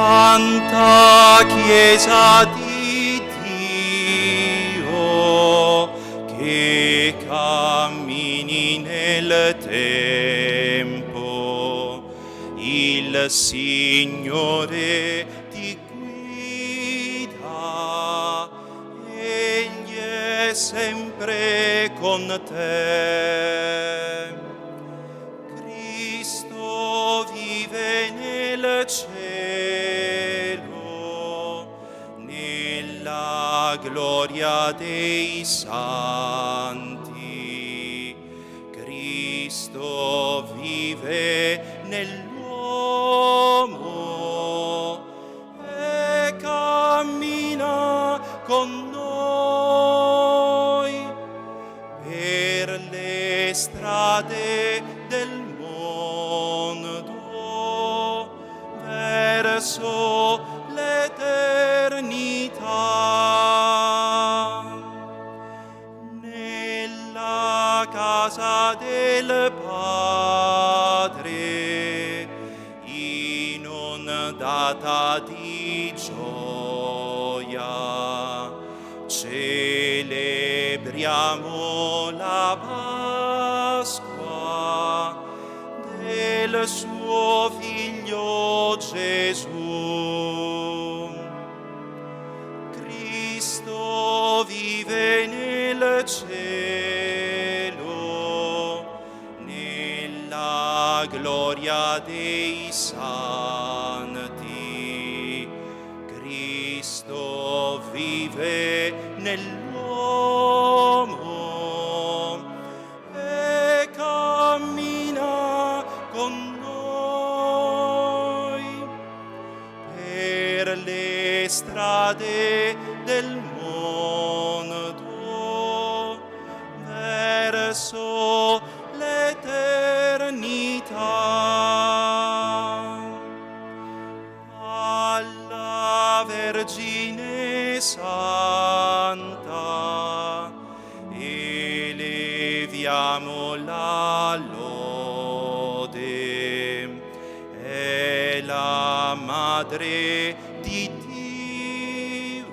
Santa Chiesa di Dio, che cammini nel tempo, il Signore ti guida, Egli è sempre con te. Cristo vive nel cielo, nella gloria dei santi. Cristo vive nell'uomo e cammina con noi per le strade del mondo verso l'eternità. Nella casa del Padre, inondata di gioia, celebriamo la Pasqua del suo Figlio Gesù. Cristo vive nel cielo, nella gloria dei santi. Cristo vive nell'uomo e cammina con noi per le strade del mondo verso l'eternità. Alla Vergine Santa eleviamo la lode, è la Madre di Dio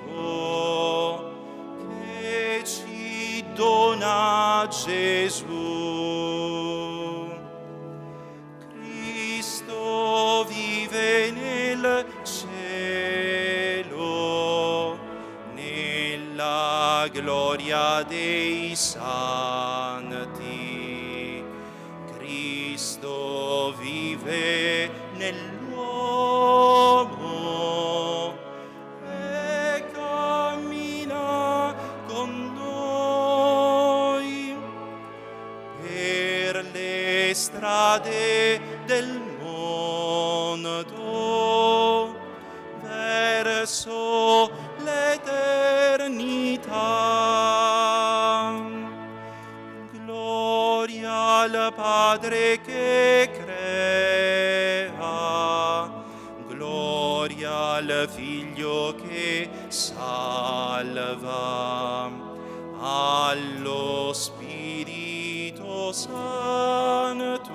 che ci dona Gesù. Cristo vive nel cielo, nella gloria dei santi. Cristo vive nell'uomo e cammina con noi per le strade del mondo verso l'eternità. Gloria al Padre che crea, gloria al Figlio che salva, allo Spirito Santo,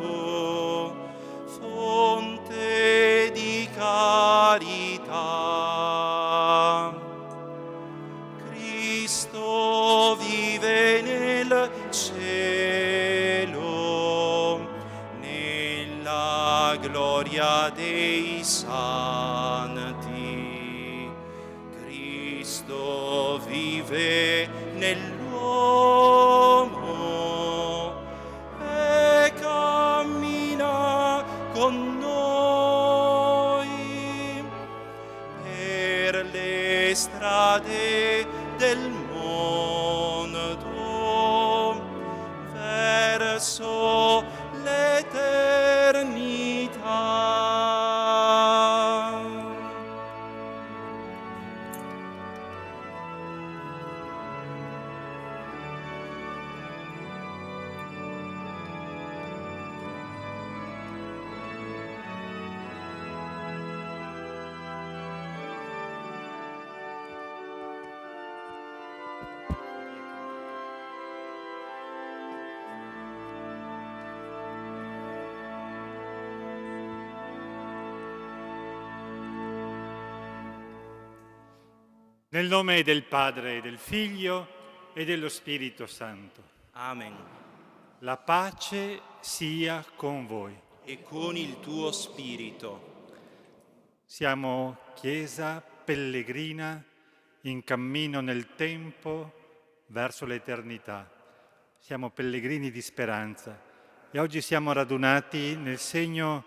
fonte di carità. Cristo vive nel cielo, nella gloria dei santi. Cristo vive nell'uomo e cammina con noi per le strade del mondo verso l'eternità. Nel nome del Padre, del Figlio e dello Spirito Santo. Amen. La pace sia con voi. E con il tuo spirito. Siamo Chiesa pellegrina in cammino nel tempo verso l'eternità. Siamo pellegrini di speranza e oggi siamo radunati nel segno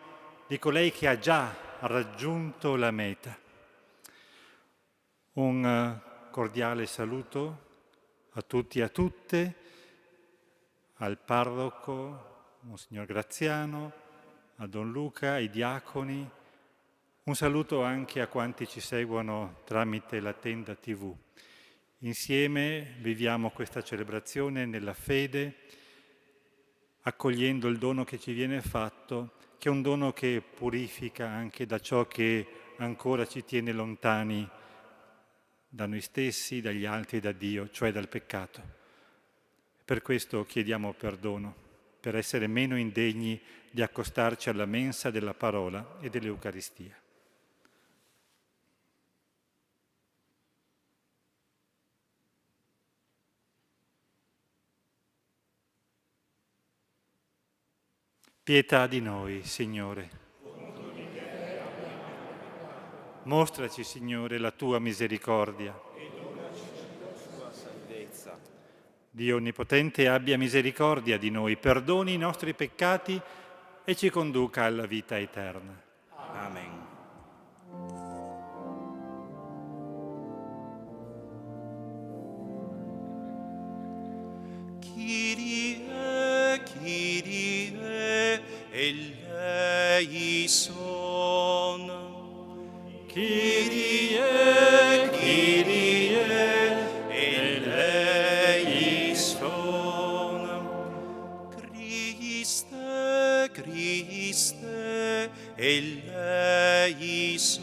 di colei che ha già raggiunto la meta. Un cordiale saluto a tutti e a tutte, al parroco, Monsignor Graziano, a Don Luca, ai diaconi. Un saluto anche a quanti ci seguono tramite la Tenda TV. Insieme viviamo questa celebrazione nella fede, accogliendo il dono che ci viene fatto, che è un dono che purifica anche da ciò che ancora ci tiene lontani da noi stessi, dagli altri e da Dio, cioè dal peccato. Per questo chiediamo perdono, per essere meno indegni di accostarci alla mensa della parola e dell'Eucaristia. Pietà di noi, Signore. Mostraci, Signore, la tua misericordia. Dio Onnipotente abbia misericordia di noi, perdoni i nostri peccati e ci conduca alla vita eterna. Amen. Kyrie, Kyrie, eleison. Kyrie, Kyrie, eleison. Christe, Christe, eleison.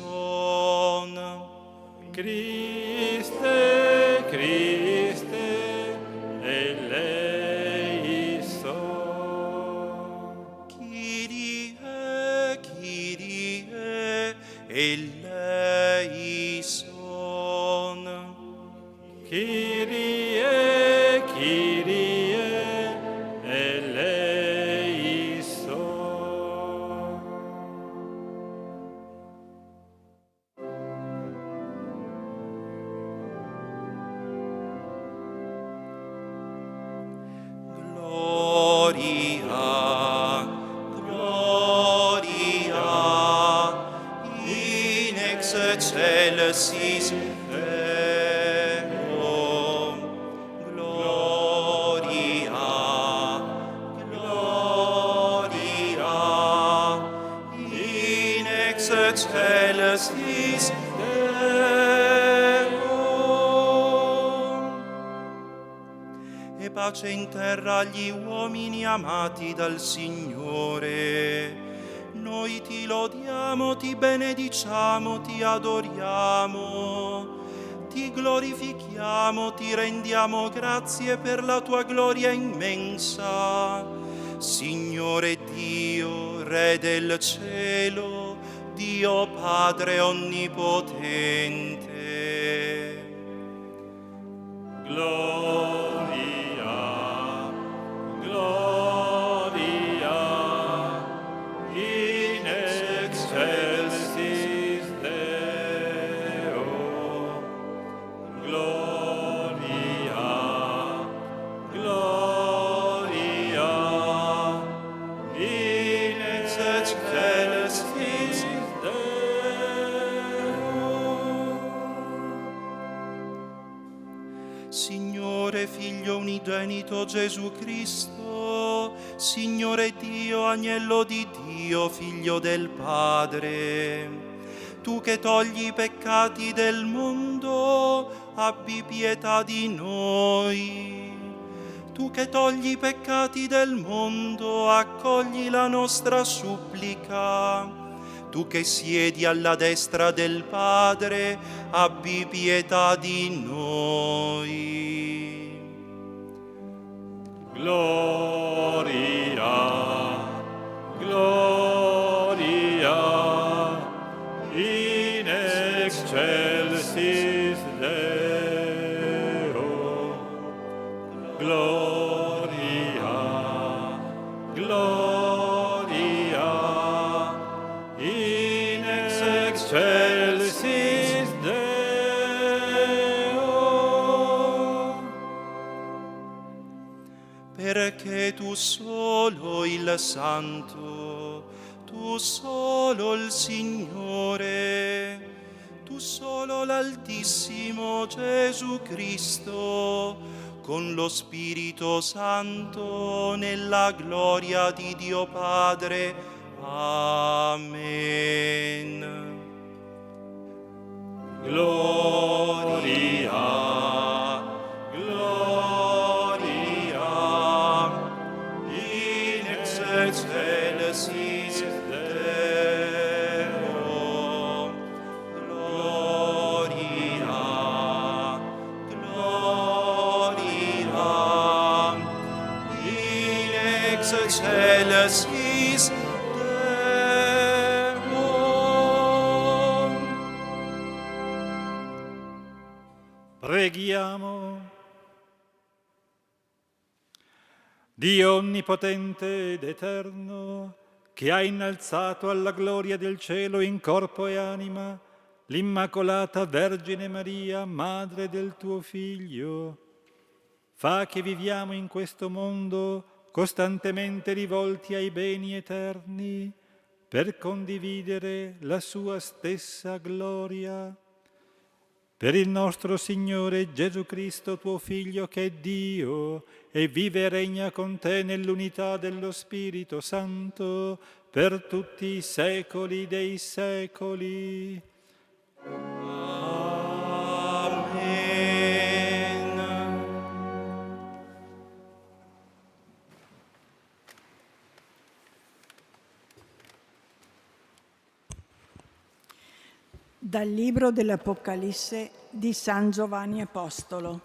Christe, Christe, eleison. Kyrie, Kyrie, eleison. Kyrie, Kyrie, eleison. Gloria, Gloria, in excelsis Deo. Gloria, Gloria, in excelsis Deo. E pace in terra agli uomini amati dal Signore. Noi ti lodiamo, ti benediciamo, ti adoriamo, ti glorifichiamo, ti rendiamo grazie per la tua gloria immensa. Signore Dio, Re del cielo, Dio Padre onnipotente. Gloria, gloria, in excelsis Deo. Gloria, gloria, in excelsis Deo. Signore Figlio unigenito Gesù Cristo, Signore Dio, Agnello di Dio, Figlio del Padre, tu che togli i peccati del mondo, abbi pietà di noi. Tu che togli i peccati del mondo, accogli la nostra supplica. Tu che siedi alla destra del Padre, abbi pietà di noi. Gloria, gloria, in excelsis Deo. perché tu solo il Santo, tu solo il Signore, tu solo l'Altissimo Gesù Cristo, con lo Spirito Santo, nella gloria di Dio Padre. Amen. Gloria, gloria, in excelsis Deo. Gloria, gloria, in excelsis Deo. Preghiamo. Dio onnipotente ed eterno, che ha innalzato alla gloria del cielo in corpo e anima l'Immacolata Vergine Maria, Madre del tuo Figlio, fa che viviamo in questo mondo costantemente rivolti ai beni eterni per condividere la sua stessa gloria. Per il nostro Signore Gesù Cristo, tuo Figlio, che è Dio e vive e regna con te nell'unità dello Spirito Santo per tutti i secoli dei secoli. Amen. Dal libro dell'Apocalisse di San Giovanni Apostolo.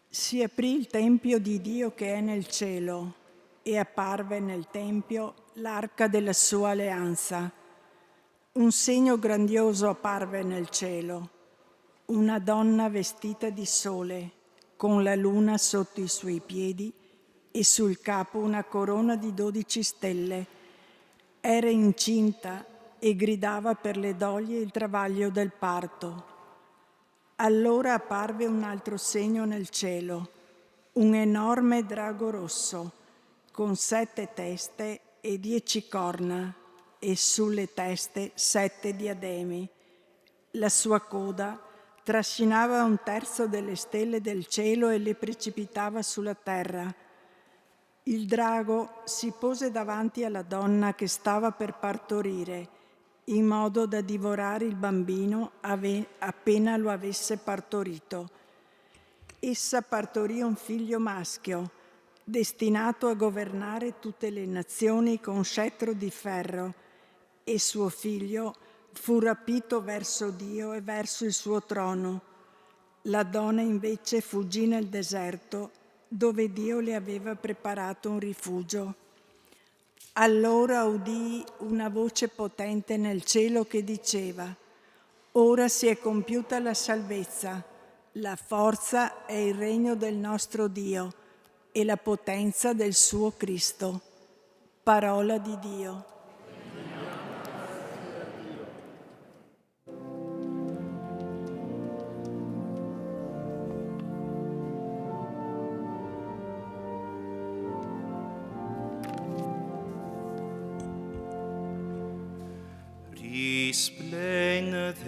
Si aprì il Tempio di Dio che è nel cielo e apparve nel Tempio l'arca della sua alleanza. Un segno grandioso apparve nel cielo, una donna vestita di sole, con la luna sotto i suoi piedi e sul capo una corona di 12 stelle. Era incinta e gridava per le doglie il travaglio del parto. Allora apparve un altro segno nel cielo, un enorme drago rosso, con 7 teste e 10 corna, e sulle teste 7 diademi. La sua coda trascinava 1/3 delle stelle del cielo e le precipitava sulla terra. Il drago si pose davanti alla donna che stava per partorire, in modo da divorare il bambino appena lo avesse partorito. Essa partorì un figlio maschio, destinato a governare tutte le nazioni con scettro di ferro, e suo figlio fu rapito verso Dio e verso il suo trono. La donna invece fuggì nel deserto, dove Dio le aveva preparato un rifugio. Allora udii una voce potente nel cielo che diceva: «Ora si è compiuta la salvezza, la forza e il regno del nostro Dio e la potenza del suo Cristo». Parola di Dio. Risplende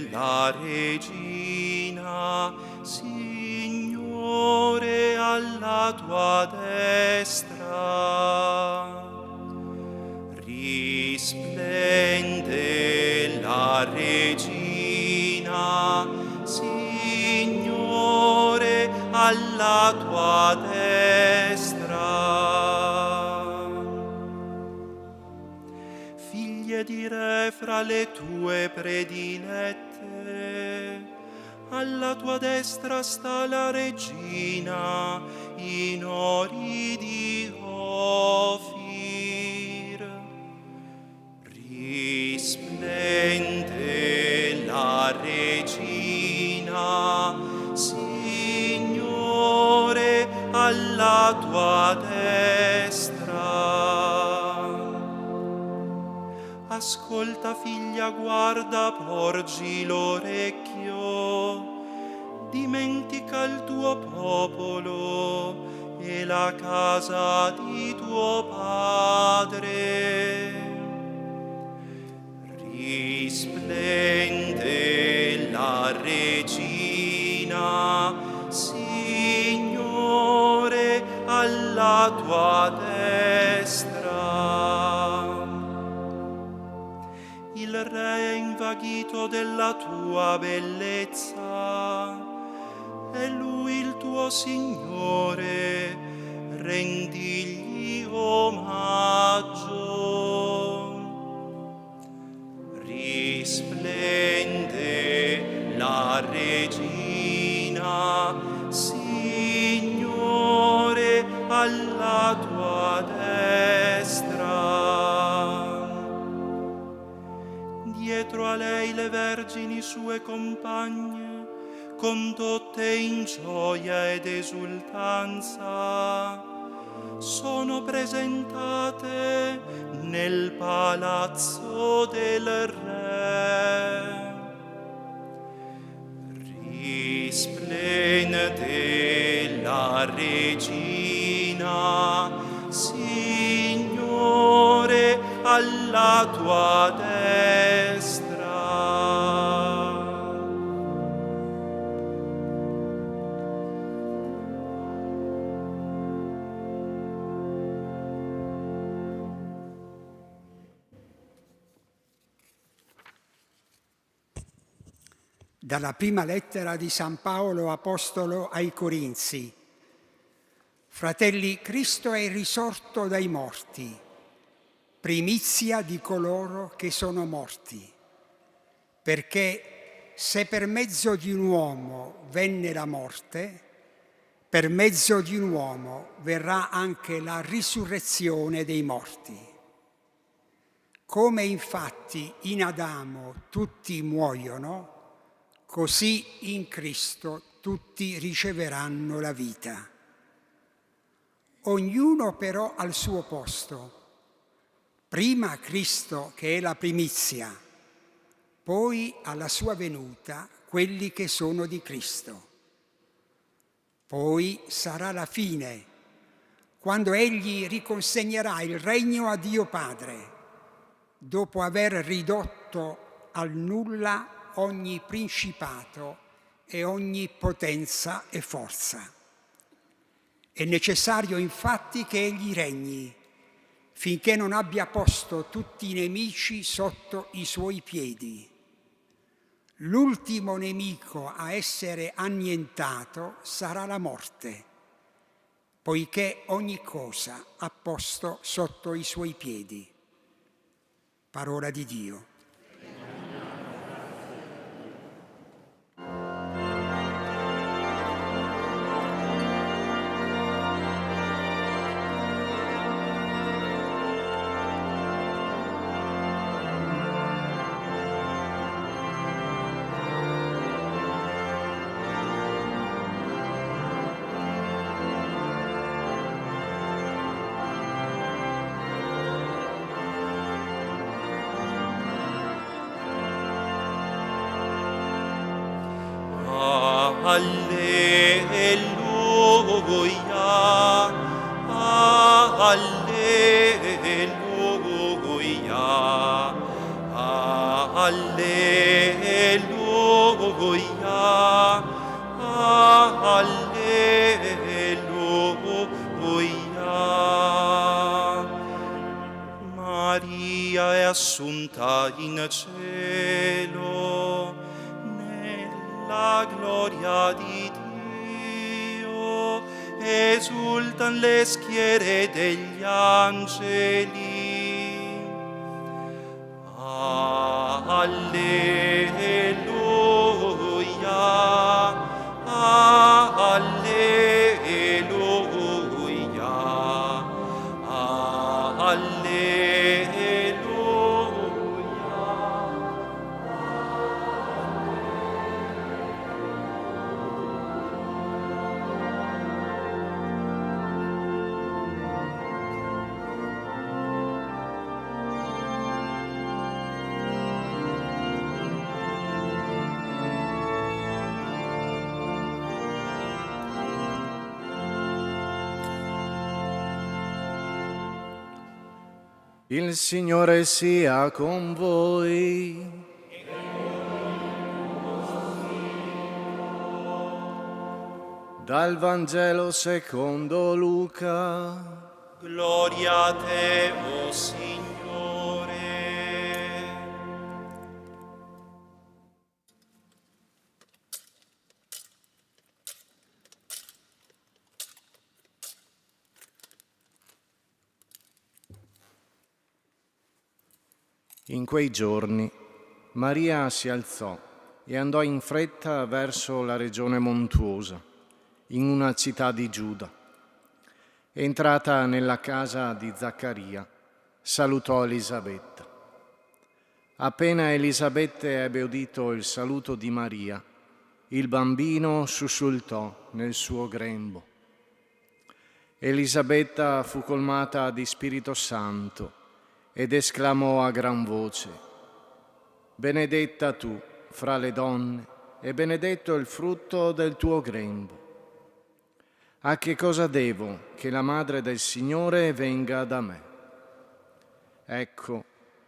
la Regina, Signore, alla tua destra. Risplende la Regina, Signore, alla tua destra. Di re fra le tue predilette, alla tua destra sta la Regina in ori di Ofir. Risplende la Regina, Signore, alla tua destra. Ascolta, figlia, guarda, porgi l'orecchio, dimentica il tuo popolo e la casa di tuo Padre. Risplende la Regina, Signore, alla tua destra. Il Re è invaghito della tua bellezza, è Lui il tuo Signore, rendigli omaggio. Risplende la Regina, Signore, alla tua destra. Dietro a lei le vergini sue compagne, condotte in gioia ed esultanza, sono presentate nel palazzo del Re. Risplende la Regina, Signore, alla tua destra. Dalla prima lettera di San Paolo Apostolo ai Corinzi. Fratelli, Cristo è risorto dai morti, primizia di coloro che sono morti, perché se per mezzo di un uomo venne la morte, per mezzo di un uomo verrà anche la risurrezione dei morti. Come infatti in Adamo tutti muoiono, così in Cristo tutti riceveranno la vita. Ognuno però al suo posto. Prima Cristo che è la primizia, poi alla sua venuta quelli che sono di Cristo. Poi sarà la fine, quando Egli riconsegnerà il regno a Dio Padre, dopo aver ridotto al nulla ogni principato e ogni potenza e forza. È necessario infatti che Egli regni, finché non abbia posto tutti i nemici sotto i suoi piedi. L'ultimo nemico a essere annientato sarà la morte, poiché ogni cosa ha posto sotto i suoi piedi. Parola di Dio. Alleluia, alleluia, alleluia. Maria è assunta in cielo, la gloria di Dio, esultan le schiere degli angeli. Alleluia, alleluia, alleluia. Il Signore sia con voi. Dal Vangelo secondo Luca. Gloria a te, o Signore. In quei giorni Maria si alzò e andò in fretta verso la regione montuosa, in una città di Giuda. Entrata nella casa di Zaccaria, salutò Elisabetta. Appena Elisabetta ebbe udito il saluto di Maria, il bambino sussultò nel suo grembo. Elisabetta fu colmata di Spirito Santo ed esclamò a gran voce: benedetta tu fra le donne e benedetto il frutto del tuo grembo. A che cosa devo che la madre del Signore venga da me? Ecco,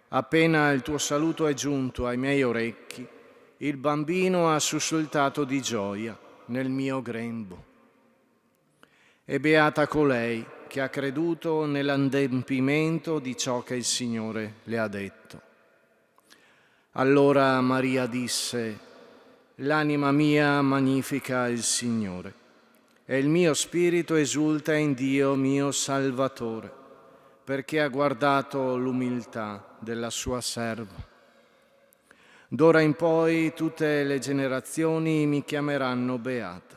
appena il tuo saluto è giunto ai miei orecchi, il bambino ha sussultato di gioia nel mio grembo. E beata colei che ha creduto nell'adempimento di ciò che il Signore le ha detto. Allora Maria disse: l'anima mia magnifica il Signore, e il mio spirito esulta in Dio mio Salvatore, perché ha guardato l'umiltà della sua serva. D'ora in poi tutte le generazioni mi chiameranno beata.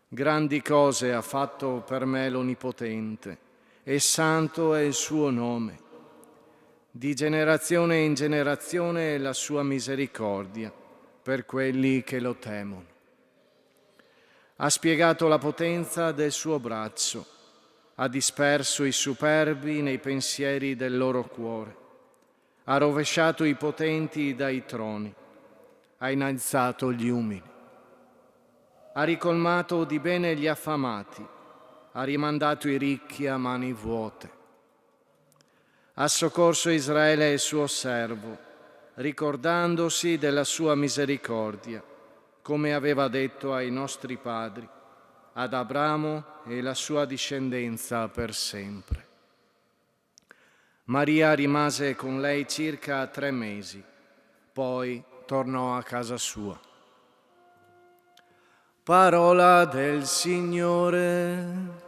Grandi cose ha fatto per me l'Onnipotente, e santo è il suo nome. Di generazione in generazione la sua misericordia per quelli che lo temono. Ha spiegato la potenza del suo braccio, ha disperso i superbi nei pensieri del loro cuore, ha rovesciato i potenti dai troni, ha innalzato gli umili. Ha ricolmato di bene gli affamati, ha rimandato i ricchi a mani vuote. Ha soccorso Israele il suo servo, ricordandosi della sua misericordia, come aveva detto ai nostri padri, ad Abramo e la sua discendenza per sempre. Maria rimase con lei circa 3 mesi, poi tornò a casa sua. Parola del Signore.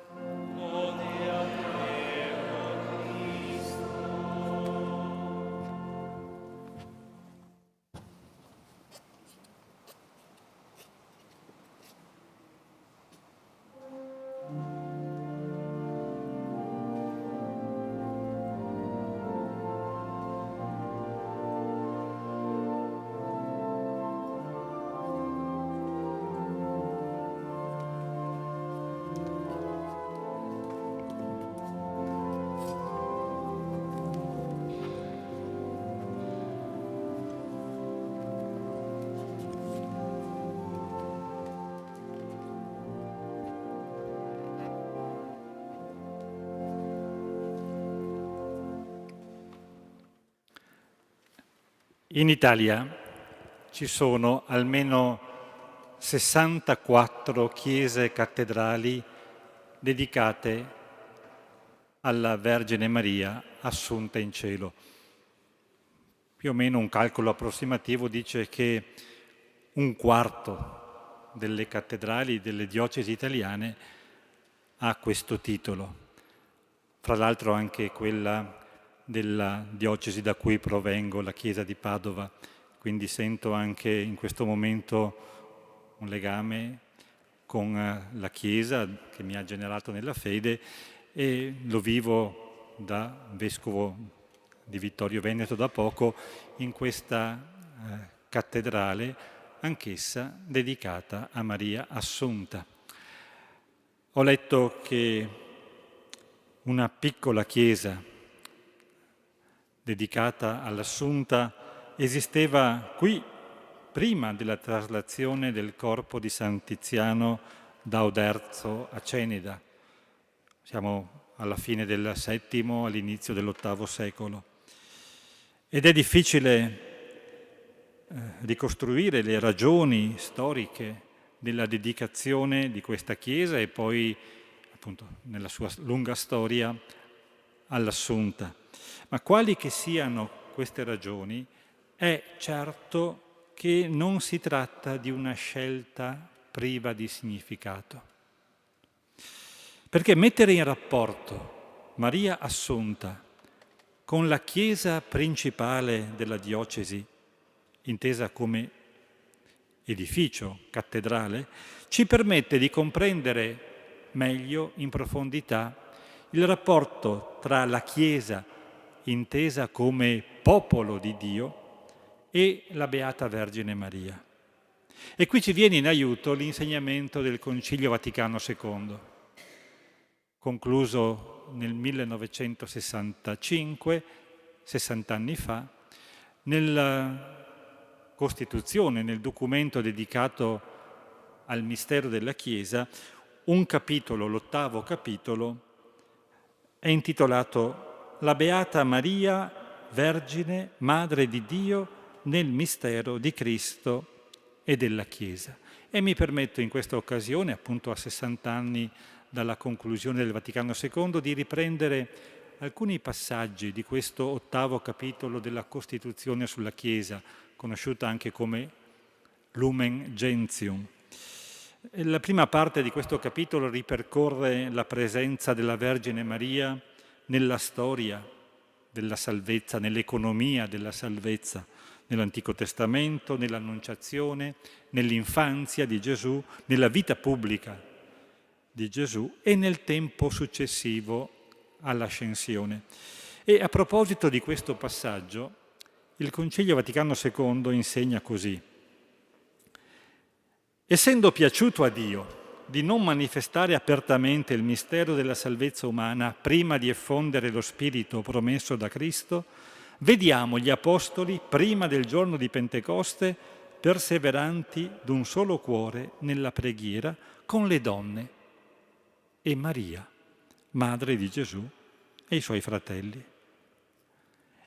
In Italia ci sono almeno 64 chiese cattedrali dedicate alla Vergine Maria assunta in cielo. Più o meno un calcolo approssimativo dice che 1/4 delle cattedrali delle diocesi italiane ha questo titolo. Fra l'altro anche quella della diocesi da cui provengo, la Chiesa di Padova, quindi sento anche in questo momento un legame con la Chiesa che mi ha generato nella fede e lo vivo da vescovo di Vittorio Veneto da poco in questa cattedrale, anch'essa dedicata a Maria Assunta. Ho letto che una piccola chiesa dedicata all'Assunta esisteva qui prima della traslazione del corpo di San Tiziano da Oderzo a Ceneda. Siamo alla fine del VII, all'inizio dell'VIII secolo. Ed è difficile ricostruire le ragioni storiche della dedicazione di questa chiesa e poi, appunto, nella sua lunga storia all'Assunta. Ma quali che siano queste ragioni, è certo che non si tratta di una scelta priva di significato. Perché mettere in rapporto Maria Assunta con la chiesa principale della diocesi, intesa come edificio, cattedrale, ci permette di comprendere meglio, in profondità, il rapporto tra la Chiesa, intesa come popolo di Dio, e la Beata Vergine Maria. E qui ci viene in aiuto l'insegnamento del Concilio Vaticano II, concluso nel 1965, 60 anni fa, nella Costituzione, nel documento dedicato al mistero della Chiesa, un capitolo, l'8° capitolo, è intitolato La Beata Maria, Vergine, Madre di Dio, nel mistero di Cristo e della Chiesa. E mi permetto in questa occasione, appunto a 60 anni dalla conclusione del Vaticano II, di riprendere alcuni passaggi di questo 8° capitolo della Costituzione sulla Chiesa, conosciuta anche come Lumen Gentium. La prima parte di questo capitolo ripercorre la presenza della Vergine Maria nella storia della salvezza, nell'economia della salvezza, nell'Antico Testamento, nell'Annunciazione, nell'infanzia di Gesù, nella vita pubblica di Gesù e nel tempo successivo all'Ascensione. E a proposito di questo passaggio, il Concilio Vaticano II insegna così: essendo piaciuto a Dio di non manifestare apertamente il mistero della salvezza umana prima di effondere lo Spirito promesso da Cristo, vediamo gli Apostoli, prima del giorno di Pentecoste, perseveranti d'un solo cuore nella preghiera con le donne e Maria, madre di Gesù, e i suoi fratelli.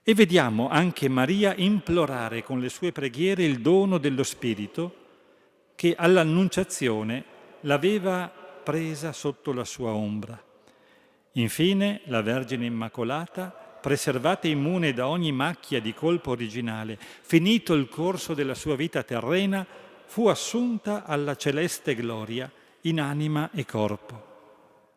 E vediamo anche Maria implorare con le sue preghiere il dono dello Spirito che all'Annunciazione l'aveva presa sotto la sua ombra. Infine, la Vergine Immacolata, preservata immune da ogni macchia di colpo originale, finito il corso della sua vita terrena, fu assunta alla celeste gloria in anima e corpo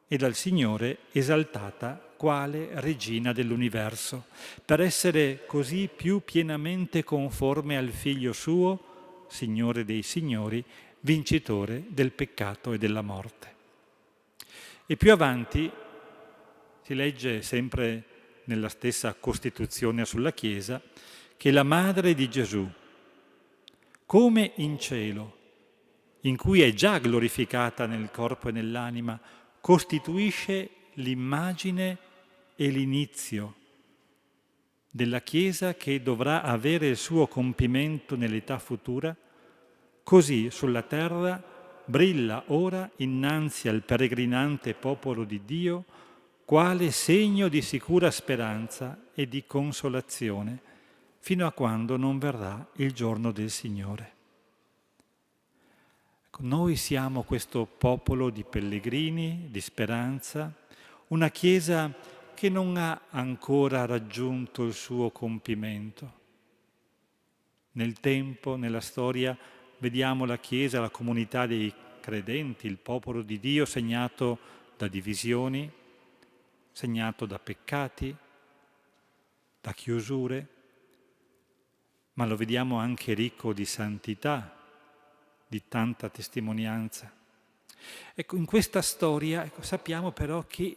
e dal Signore esaltata quale regina dell'universo, per essere così più pienamente conforme al Figlio suo, Signore dei Signori, vincitore del peccato e della morte. E più avanti si legge, sempre nella stessa Costituzione sulla Chiesa, che la Madre di Gesù, come in cielo, in cui è già glorificata nel corpo e nell'anima, costituisce l'immagine e l'inizio della Chiesa che dovrà avere il suo compimento nell'età futura, così sulla terra brilla ora innanzi al peregrinante popolo di Dio quale segno di sicura speranza e di consolazione, fino a quando non verrà il giorno del Signore. Noi siamo questo popolo di pellegrini, di speranza, una Chiesa che non ha ancora raggiunto il suo compimento. Nel tempo, nella storia, vediamo la Chiesa, la comunità dei credenti, il popolo di Dio segnato da divisioni, segnato da peccati, da chiusure, ma lo vediamo anche ricco di santità, di tanta testimonianza. Ecco, in questa storia sappiamo però che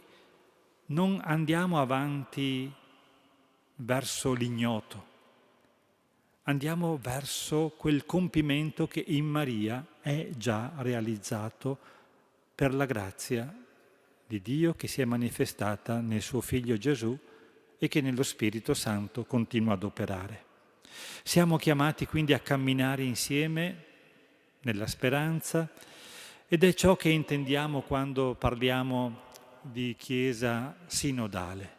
non andiamo avanti verso l'ignoto, andiamo verso quel compimento che in Maria è già realizzato per la grazia di Dio che si è manifestata nel suo Figlio Gesù e che nello Spirito Santo continua ad operare. Siamo chiamati quindi a camminare insieme nella speranza ed è ciò che intendiamo quando parliamo di Chiesa sinodale.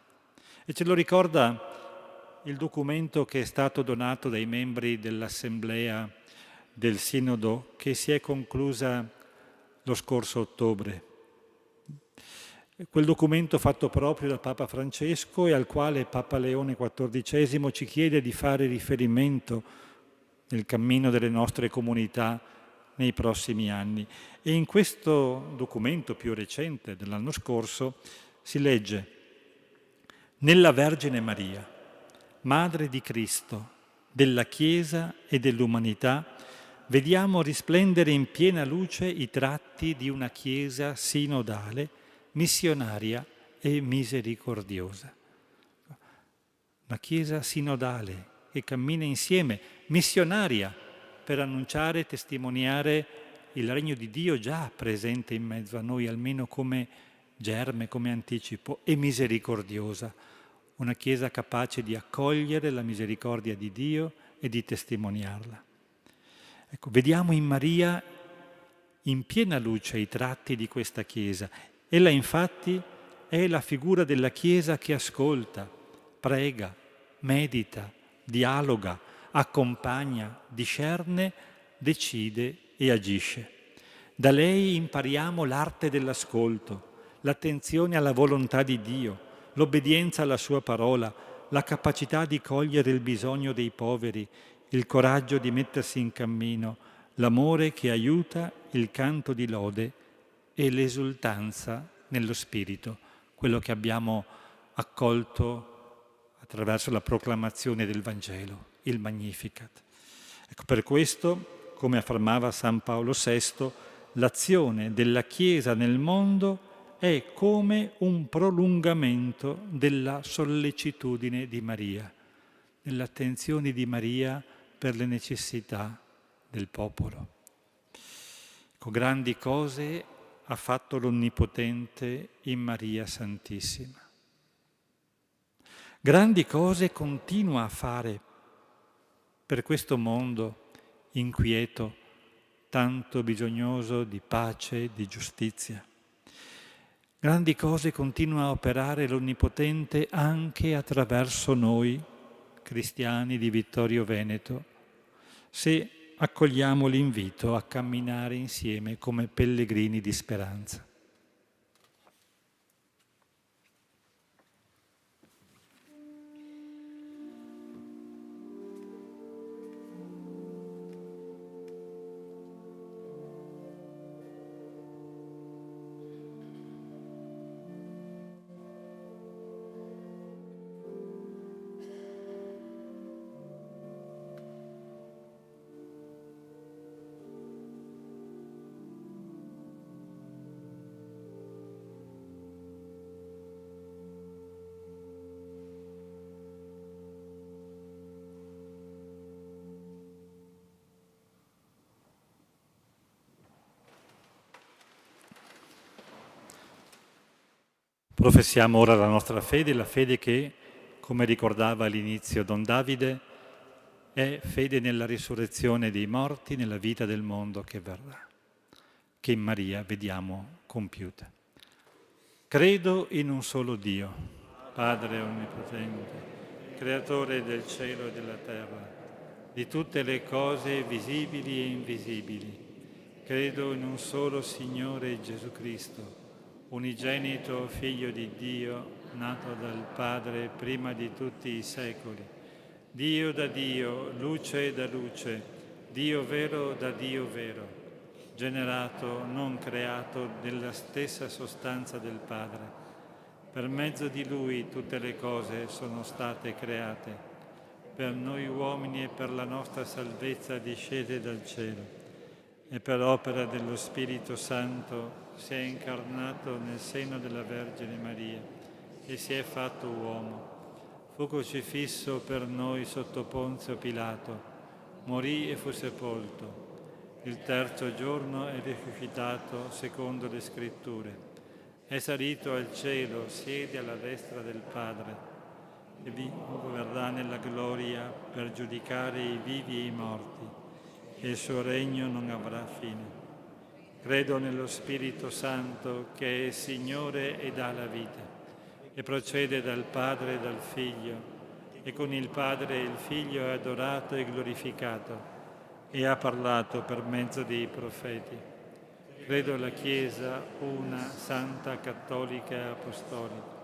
E ce lo ricorda il documento che è stato donato dai membri dell'Assemblea del Sinodo, che si è conclusa lo scorso ottobre. Quel documento fatto proprio da Papa Francesco e al quale Papa Leone XIV ci chiede di fare riferimento nel cammino delle nostre comunità nei prossimi anni. E in questo documento più recente dell'anno scorso si legge: nella Vergine Maria, Madre di Cristo, della Chiesa e dell'umanità, vediamo risplendere in piena luce i tratti di una Chiesa sinodale, missionaria e misericordiosa. Una Chiesa sinodale che cammina insieme, missionaria, per annunciare e testimoniare il regno di Dio già presente in mezzo a noi, almeno come germe, come anticipo, e misericordiosa, una Chiesa capace di accogliere la misericordia di Dio e di testimoniarla. Ecco, vediamo in Maria in piena luce i tratti di questa Chiesa. Ella infatti è la figura della Chiesa che ascolta, prega, medita, dialoga, accompagna, discerne, decide e agisce. Da lei impariamo l'arte dell'ascolto, l'attenzione alla volontà di Dio, l'obbedienza alla sua parola, la capacità di cogliere il bisogno dei poveri, il coraggio di mettersi in cammino, l'amore che aiuta, il canto di lode e l'esultanza nello Spirito, quello che abbiamo accolto attraverso la proclamazione del Vangelo, il Magnificat. Ecco, per questo, come affermava San Paolo VI, l'azione della Chiesa nel mondo è come un prolungamento della sollecitudine di Maria, dell'attenzione di Maria per le necessità del popolo. Con grandi cose ha fatto l'Onnipotente in Maria Santissima. Grandi cose continua a fare per questo mondo inquieto, tanto bisognoso di pace, di giustizia. Grandi cose continua a operare l'Onnipotente anche attraverso noi, cristiani di Vittorio Veneto, se accogliamo l'invito a camminare insieme come pellegrini di speranza. Professiamo ora la nostra fede, la fede che, come ricordava all'inizio Don Davide, è fede nella risurrezione dei morti, nella vita del mondo che verrà, che in Maria vediamo compiuta. Credo in un solo Dio, Padre Onnipotente, Creatore del cielo e della terra, di tutte le cose visibili e invisibili. Credo in un solo Signore Gesù Cristo, unigenito Figlio di Dio, nato dal Padre prima di tutti i secoli, Dio da Dio, luce da luce, Dio vero da Dio vero, generato, non creato, della stessa sostanza del Padre. Per mezzo di Lui tutte le cose sono state create. Per noi uomini e per la nostra salvezza discese dal cielo e per opera dello Spirito Santo si è incarnato nel seno della Vergine Maria e si è fatto uomo. Fu crocifisso per noi sotto Ponzio Pilato, morì e fu sepolto. Il terzo giorno è risuscitato secondo le Scritture. È salito al cielo, siede alla destra del Padre e verrà nella gloria per giudicare i vivi e i morti, e il suo regno non avrà fine. Credo nello Spirito Santo, che è Signore e dà la vita, e procede dal Padre e dal Figlio, e con il Padre e il Figlio è adorato e glorificato, e ha parlato per mezzo dei profeti. Credo alla Chiesa, una, santa, cattolica e apostolica.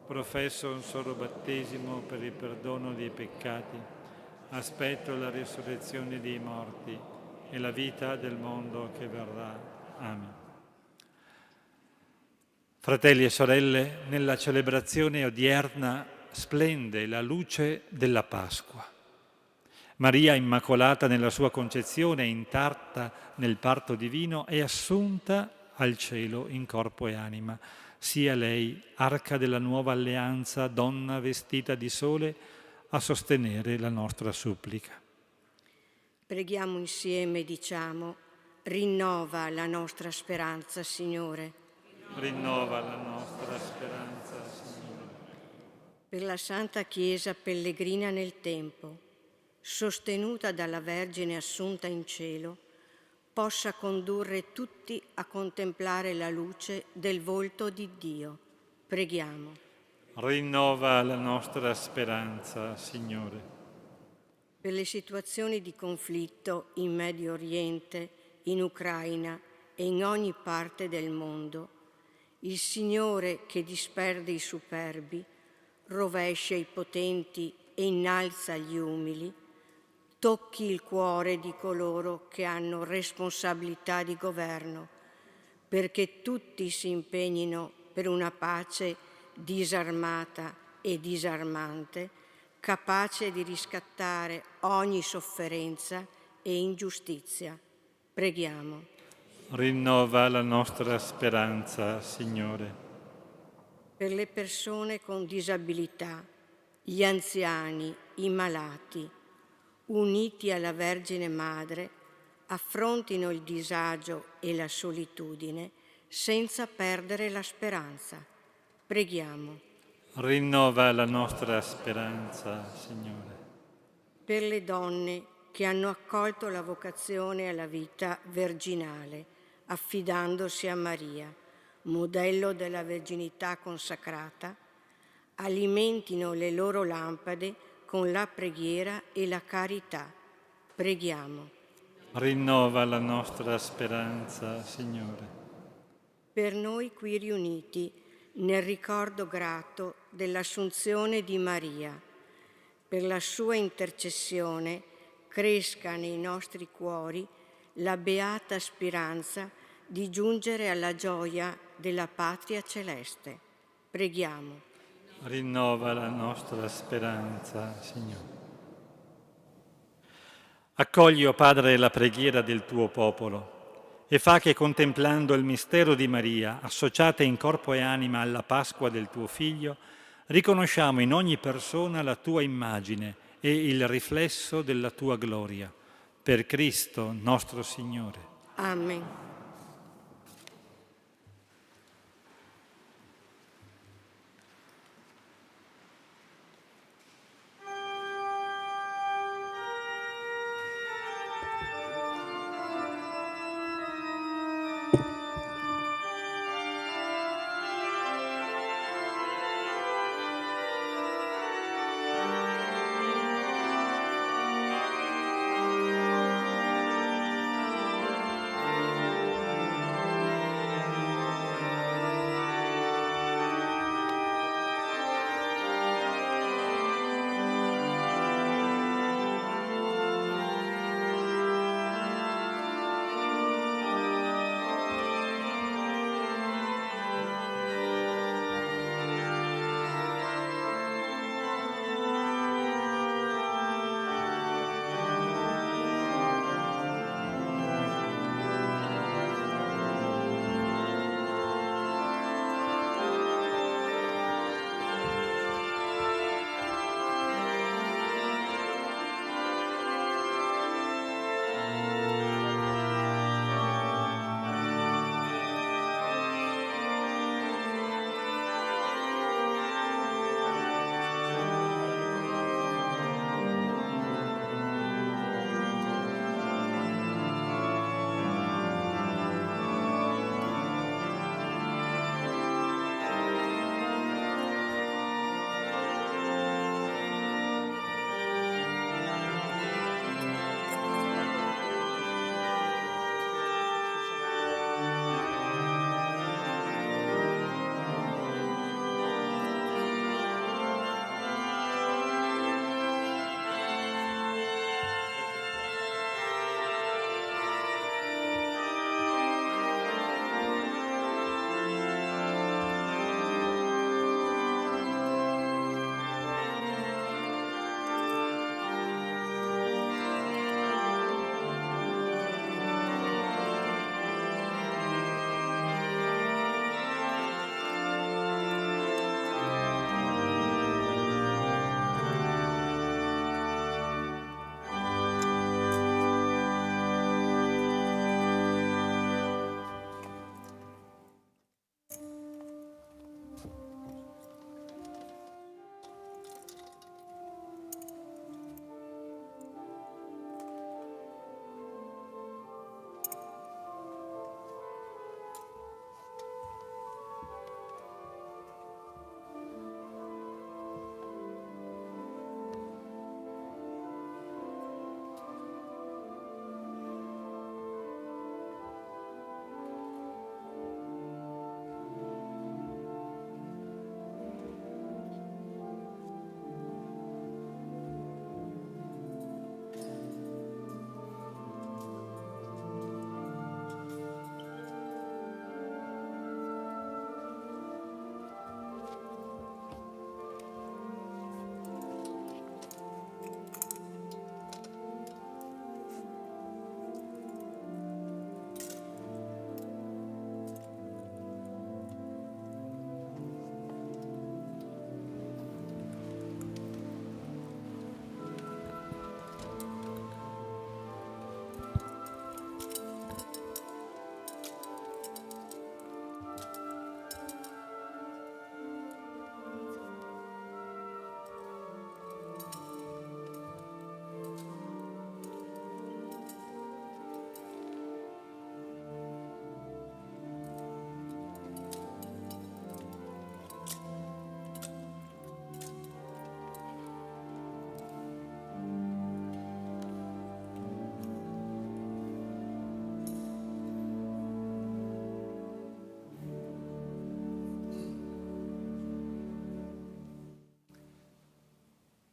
Professo un solo battesimo per il perdono dei peccati. Aspetto la risurrezione dei morti e la vita del mondo che verrà. Amen. Fratelli e sorelle, nella celebrazione odierna splende la luce della Pasqua. Maria Immacolata nella sua concezione, intatta nel parto divino, è assunta al cielo in corpo e anima. Sia lei, arca della nuova alleanza, donna vestita di sole, a sostenere la nostra supplica. Preghiamo insieme e diciamo: rinnova la nostra speranza, Signore. Rinnova la nostra speranza, Signore. Per la Santa Chiesa pellegrina nel tempo, sostenuta dalla Vergine assunta in cielo, possa condurre tutti a contemplare la luce del volto di Dio. Preghiamo. Rinnova la nostra speranza, Signore. Per le situazioni di conflitto in Medio Oriente, in Ucraina e in ogni parte del mondo, il Signore che disperde i superbi, rovescia i potenti e innalza gli umili, tocchi il cuore di coloro che hanno responsabilità di governo, perché tutti si impegnino per una pace disarmata e disarmante, capace di riscattare ogni sofferenza e ingiustizia. Preghiamo. Rinnova la nostra speranza, Signore. Per le persone con disabilità, gli anziani, i malati, uniti alla Vergine Madre, affrontino il disagio e la solitudine senza perdere la speranza. Preghiamo. Rinnova la nostra speranza, Signore. Per le donne che hanno accolto la vocazione alla vita virginale, affidandosi a Maria, modello della verginità consacrata, alimentino le loro lampade con la preghiera e la carità. Preghiamo. Rinnova la nostra speranza, Signore. Per noi qui riuniti, nel ricordo grato dell'Assunzione di Maria, per la sua intercessione cresca nei nostri cuori la beata speranza di giungere alla gioia della patria celeste. Preghiamo. Rinnova la nostra speranza, Signore. Accogli, o Padre, la preghiera del tuo popolo e fa che, contemplando il mistero di Maria, associata in corpo e anima alla Pasqua del tuo Figlio, riconosciamo in ogni persona la tua immagine e il riflesso della tua gloria. Per Cristo nostro Signore. Amen.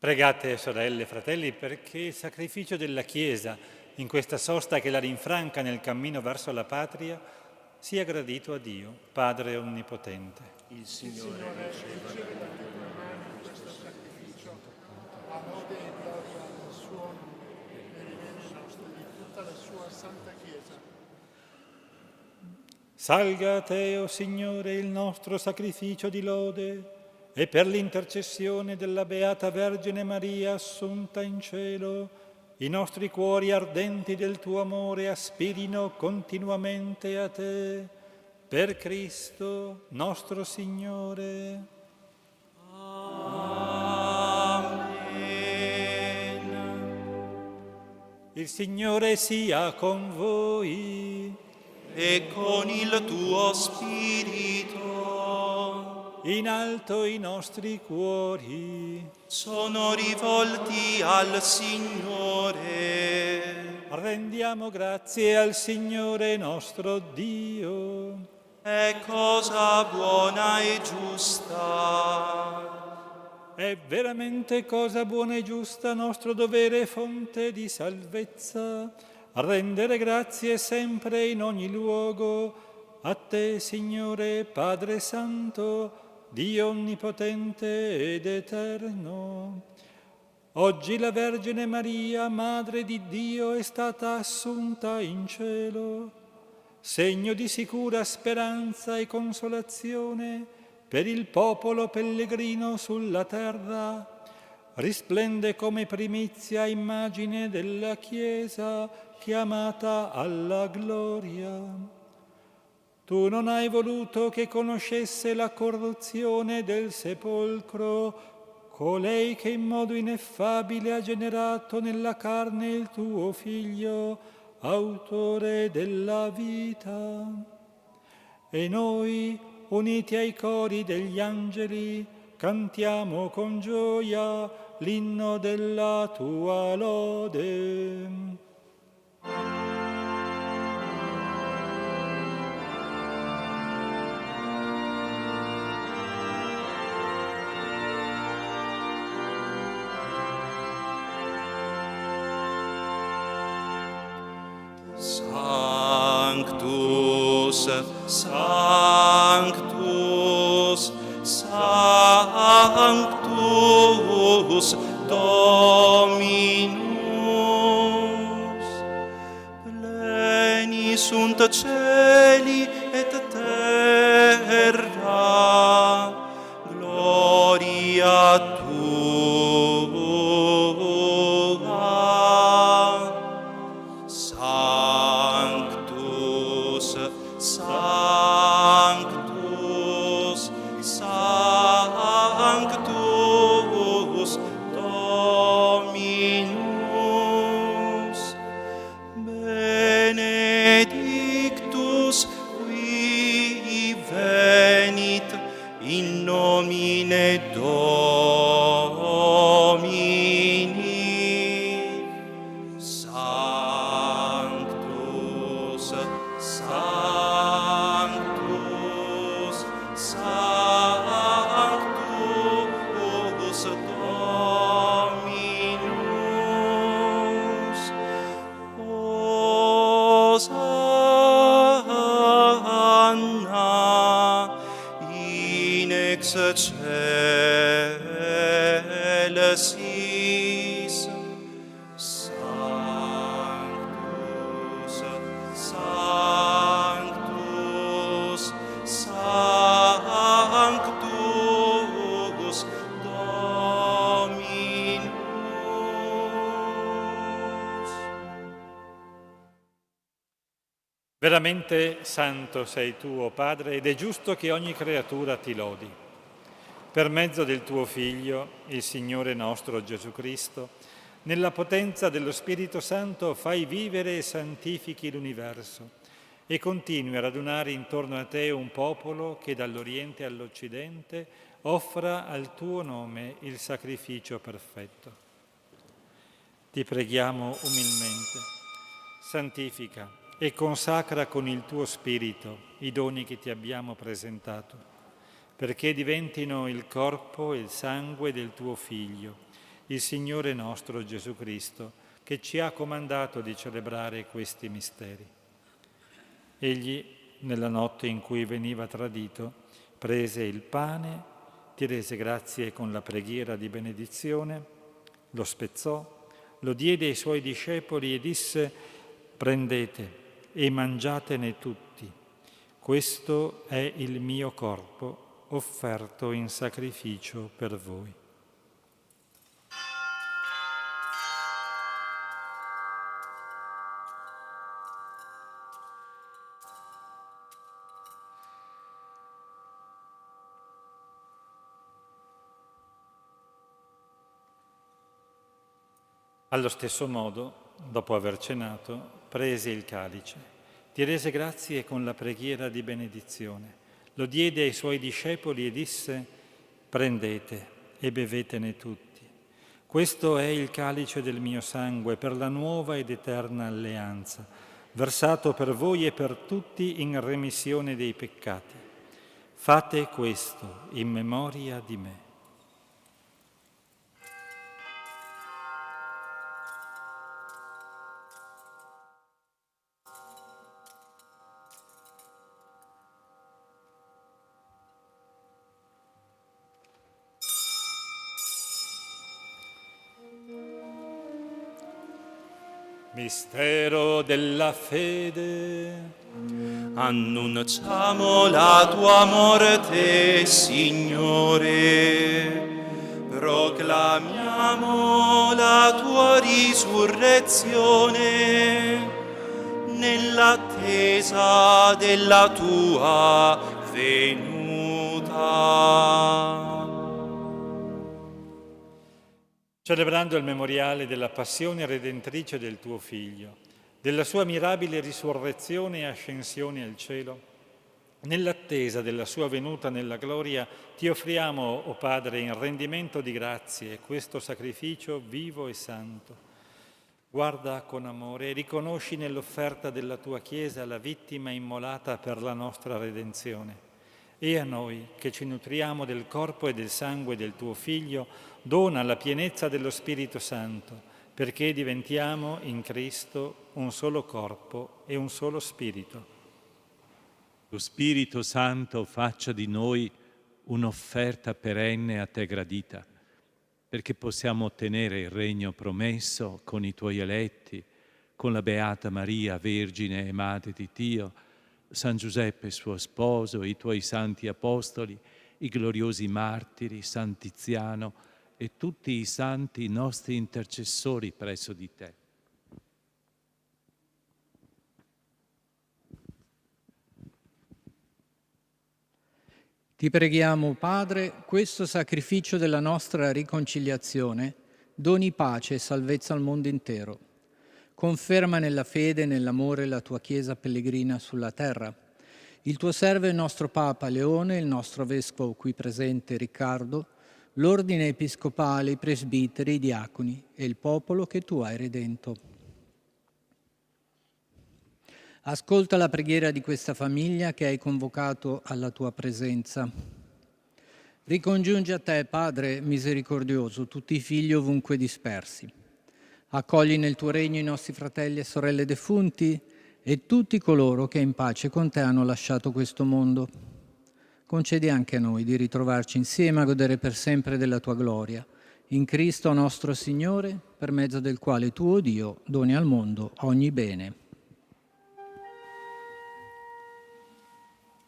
Pregate, sorelle e fratelli, perché il sacrificio della Chiesa in questa sosta che la rinfranca nel cammino verso la patria sia gradito a Dio, Padre Onnipotente. Il Signore riceva da tue mani questo sacrificio, a lode e gloria del suo nome, per i beni nostri e di tutta la sua Santa Chiesa. Salga a te, o Signore, il nostro sacrificio di lode, e per l'intercessione della Beata Vergine Maria assunta in cielo, i nostri cuori ardenti del tuo amore aspirino continuamente a te, per Cristo nostro Signore. Amen. Il Signore sia con voi. E con il tuo spirito. In alto i nostri cuori Sono rivolti al Signore. rendiamo grazie al Signore nostro Dio. È cosa buona e giusta. È veramente cosa buona e giusta, nostro dovere e fonte di salvezza, rendere grazie sempre in ogni luogo a te, Signore Padre Santo, Dio Onnipotente ed Eterno. Oggi la Vergine Maria, Madre di Dio, è stata assunta in cielo, segno di sicura speranza e consolazione per il popolo pellegrino sulla terra. Risplende come primizia immagine della Chiesa chiamata alla gloria. Tu non hai voluto che conoscesse la corruzione del sepolcro, colei che in modo ineffabile ha generato nella carne il tuo Figlio, autore della vita. E noi, uniti ai cori degli angeli, cantiamo con gioia l'inno della tua lode. Sanctus, Sanctus, Sanctus, Dominus. Pleni sunt celi et terra, gloria tua. Sanctus, Sanctus, Sanctus, Dominus. Benedictus qui venit in nomine Domini. Sanctus, Sanctus, Sanctus, Dominus. Hosanna in excelsis. Sanctus, Sanctus, Sanctus, Dominus. Veramente santo sei tu, o Padre, ed è giusto che ogni creatura ti lodi. Per mezzo del tuo Figlio, il Signore nostro Gesù Cristo, nella potenza dello Spirito Santo fai vivere e santifichi l'universo e continui a radunare intorno a te un popolo che dall'Oriente all'Occidente offra al tuo nome il sacrificio perfetto. Ti preghiamo umilmente, santifica e consacra con il tuo Spirito i doni che ti abbiamo presentato, perché diventino il corpo e il sangue del tuo Figlio, il Signore nostro Gesù Cristo, che ci ha comandato di celebrare questi misteri. Egli, nella notte in cui veniva tradito, prese il pane, ti rese grazie con la preghiera di benedizione, lo spezzò, lo diede ai suoi discepoli e disse: «Prendete e mangiatene tutti. Questo è il mio corpo offerto in sacrificio per voi». Allo stesso modo, dopo aver cenato, prese il calice, ti rese grazie con la preghiera di benedizione, lo diede ai suoi discepoli e disse: «Prendete e bevetene tutti. Questo è il calice del mio sangue per la nuova ed eterna alleanza, versato per voi e per tutti in remissione dei peccati. Fate questo in memoria di me». Mistero della fede. Annunciamo la tua morte, Signore. Proclamiamo la tua risurrezione nell'attesa della tua venuta. Celebrando il memoriale della passione redentrice del tuo Figlio, della sua mirabile risurrezione e ascensione al cielo, nell'attesa della sua venuta nella gloria, ti offriamo, o Padre, in rendimento di grazie, questo sacrificio vivo e santo. Guarda con amore e riconosci nell'offerta della tua Chiesa la vittima immolata per la nostra redenzione. E a noi, che ci nutriamo del corpo e del sangue del tuo Figlio, dona la pienezza dello Spirito Santo, perché diventiamo in Cristo un solo corpo e un solo Spirito. Lo Spirito Santo faccia di noi un'offerta perenne a te gradita, perché possiamo ottenere il regno promesso con i tuoi eletti, con la Beata Maria, Vergine e Madre di Dio, San Giuseppe suo sposo, i tuoi santi apostoli, i gloriosi martiri, San Tiziano e tutti i santi nostri intercessori presso di te. Ti preghiamo, Padre, questo sacrificio della nostra riconciliazione doni pace e salvezza al mondo intero. Conferma nella fede e nell'amore la tua Chiesa pellegrina sulla terra. Il tuo servo e il nostro Papa Leone, il nostro Vescovo qui presente Riccardo, l'ordine episcopale, i presbiteri, i diaconi e il popolo che tu hai redento. Ascolta la preghiera di questa famiglia che hai convocato alla tua presenza. Ricongiungi a te, Padre misericordioso, tutti i figli ovunque dispersi. Accogli nel tuo regno i nostri fratelli e sorelle defunti e tutti coloro che in pace con te hanno lasciato questo mondo. Concedi anche a noi di ritrovarci insieme a godere per sempre della tua gloria. In Cristo nostro Signore, per mezzo del quale tu, o Dio, doni al mondo ogni bene.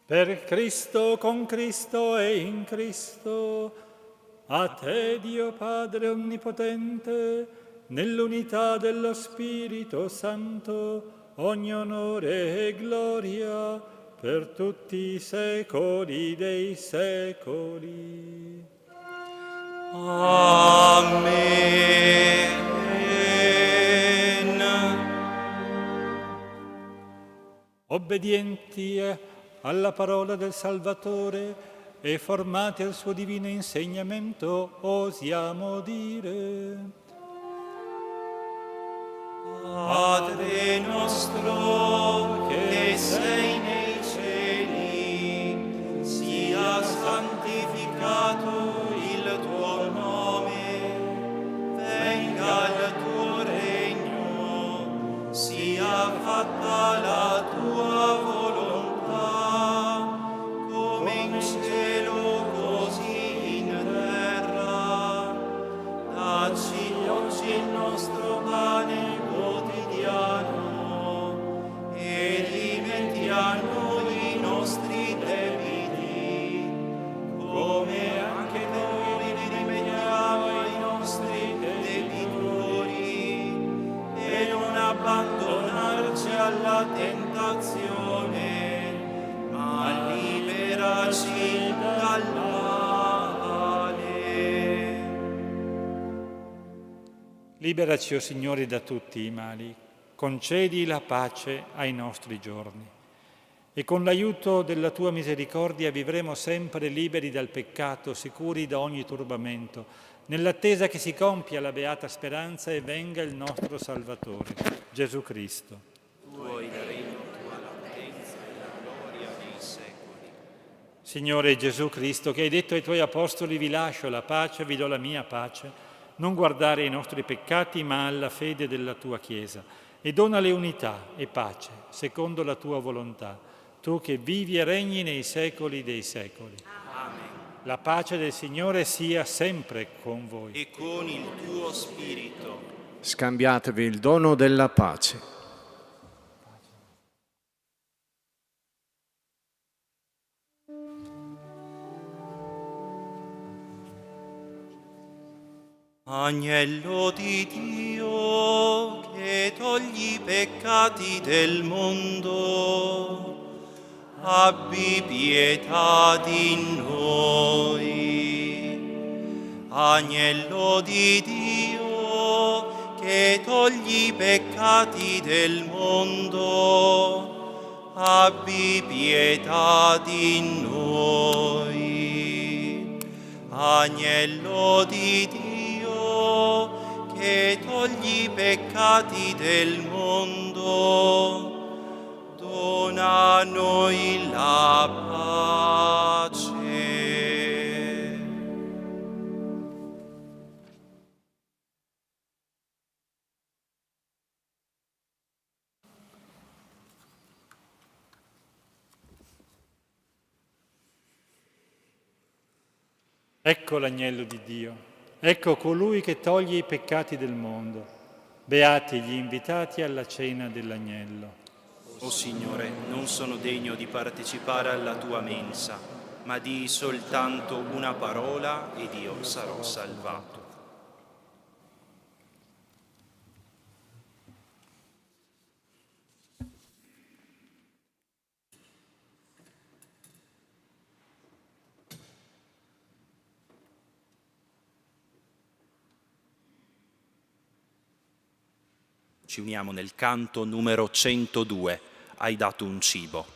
Per Cristo, con Cristo e in Cristo, a te, Dio Padre Onnipotente, nell'unità dello Spirito Santo, ogni onore e gloria per tutti i secoli dei secoli. Amen. Obbedienti alla parola del Salvatore e formati al suo divino insegnamento, osiamo dire: Padre nostro che sei nei cieli, sia santificato il tuo nome, Liberaci, o Signore, da tutti i mali, concedi la pace ai nostri giorni e con l'aiuto della Tua misericordia vivremo sempre liberi dal peccato, sicuri da ogni turbamento, nell'attesa che si compia la beata speranza e venga il nostro Salvatore, Gesù Cristo. Tuo il regno, tua la potenza e la gloria nei secoli. Signore Gesù Cristo, che hai detto ai Tuoi Apostoli: vi lascio la pace, vi do la mia pace, non guardare ai nostri peccati, ma alla fede della Tua Chiesa, e donale unità e pace, secondo la Tua volontà, Tu che vivi e regni nei secoli dei secoli. Amen. La pace del Signore sia sempre con voi. E con il tuo spirito. Scambiatevi il dono della pace. Agnello di Dio, che togli i peccati del mondo, abbi pietà di noi. Agnello di Dio, che togli i peccati del mondo, abbi pietà di noi. Agnello di Dio, che togli i peccati del mondo, dona a noi la pace. Ecco l'agnello di Dio, ecco colui che toglie i peccati del mondo. Beati gli invitati alla cena dell'agnello. O Signore, non sono degno di partecipare alla tua mensa, ma di soltanto una parola ed io sarò salvato. Ci uniamo nel canto numero 102, hai dato un cibo.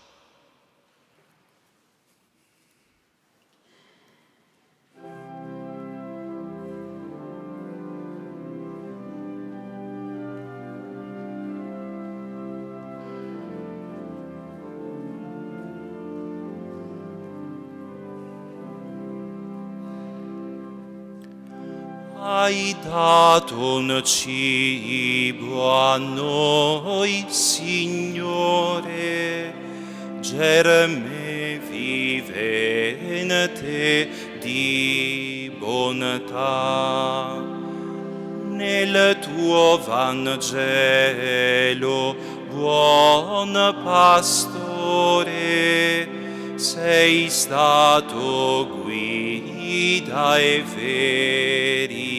Hai dato un cibo a noi, Signore, germe vivente di bontà. Nel tuo Vangelo, buon pastore, sei stato guida e verità.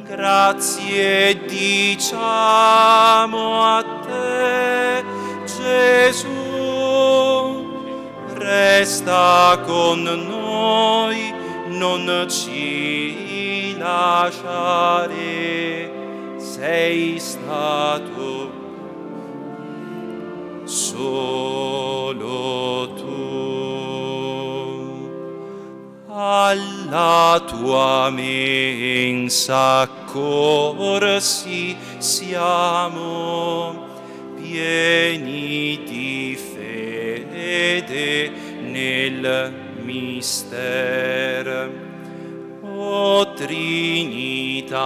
Grazie diciamo a te, Gesù, resta con noi, non ci lasciare, sei stato solo tu. Alla tua mensa corsi siamo, pieni di fede nel mistero. O Trinità,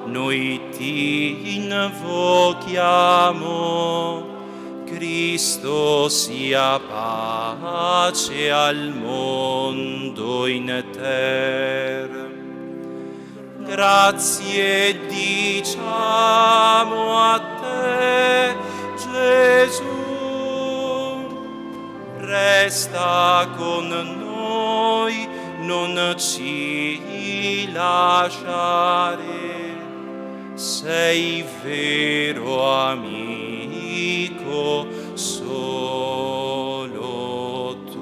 noi ti invochiamo, Cristo sia pace al mondo intero. Grazie diciamo a te, Gesù, resta con noi, non ci lasciare, sei vero amico, solo tu.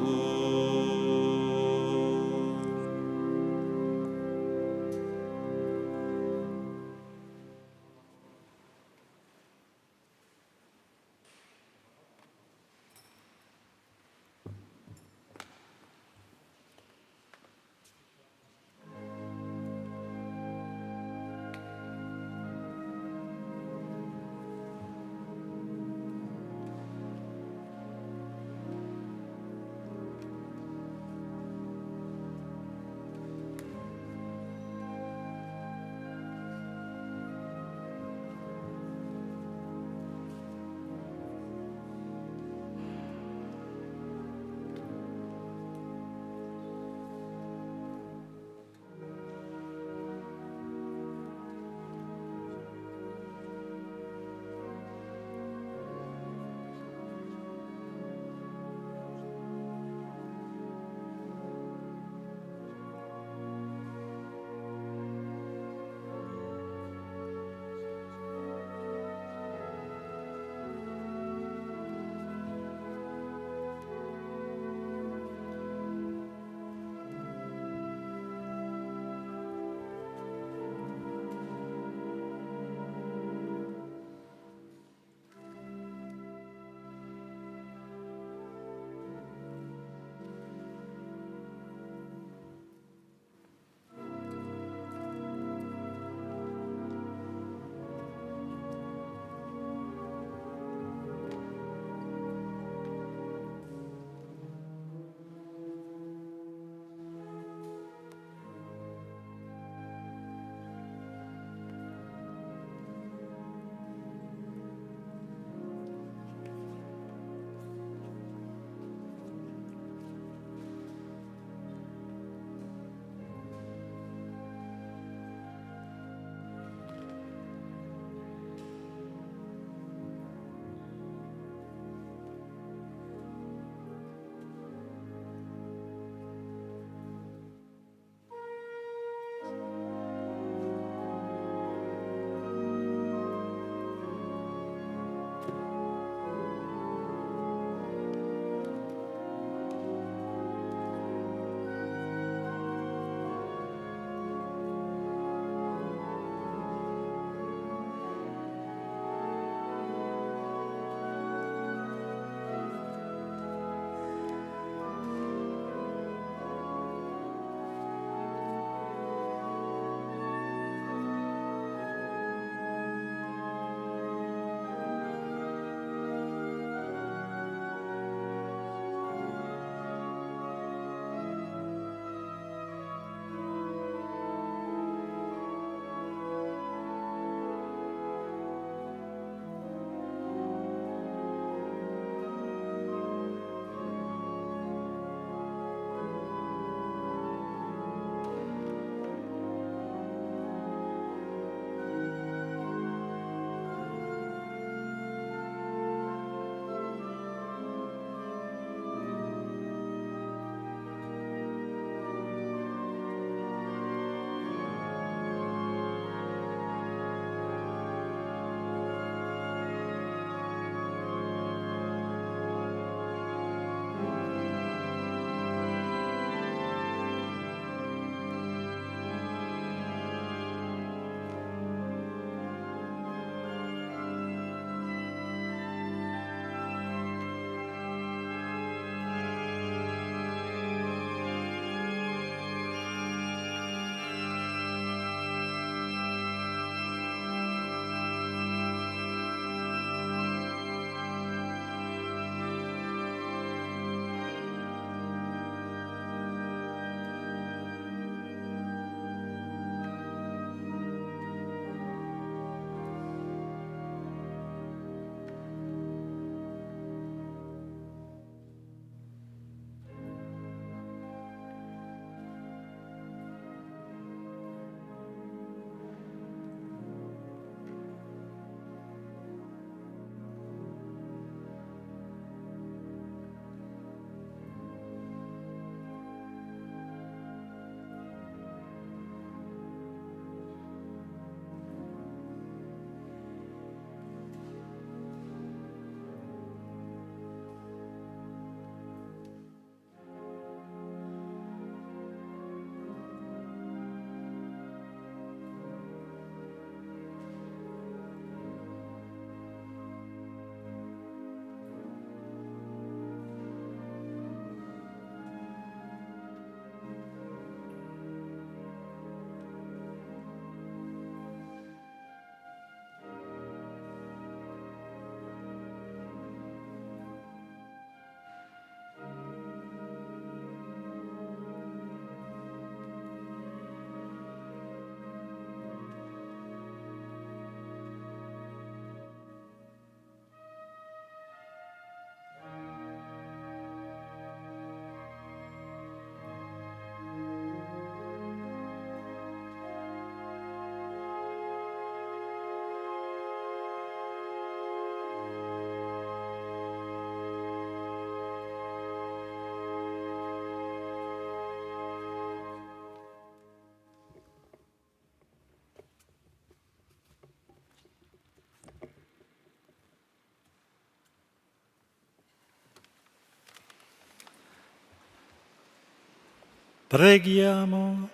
Preghiamo.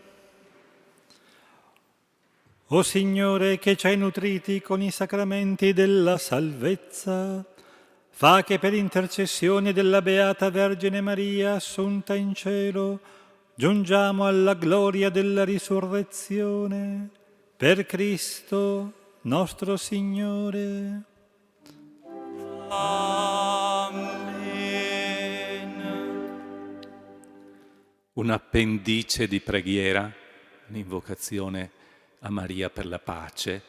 O Signore, che ci hai nutriti con i sacramenti della salvezza, fa che per intercessione della Beata Vergine Maria assunta in cielo giungiamo alla gloria della risurrezione. Per Cristo nostro Signore. Amen. Un'appendice di preghiera, un'invocazione a Maria per la pace,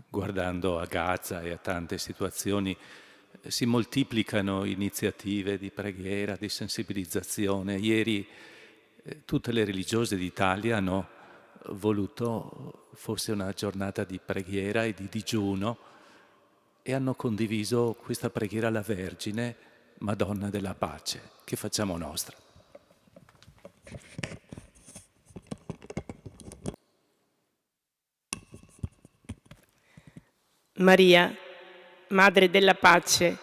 guardando a Gaza e a tante situazioni, si moltiplicano iniziative di preghiera, di sensibilizzazione. Ieri tutte le religiose d'Italia hanno voluto forse una giornata di preghiera e di digiuno e hanno condiviso questa preghiera alla Vergine, Madonna della Pace, che facciamo nostra. Maria, Madre della Pace,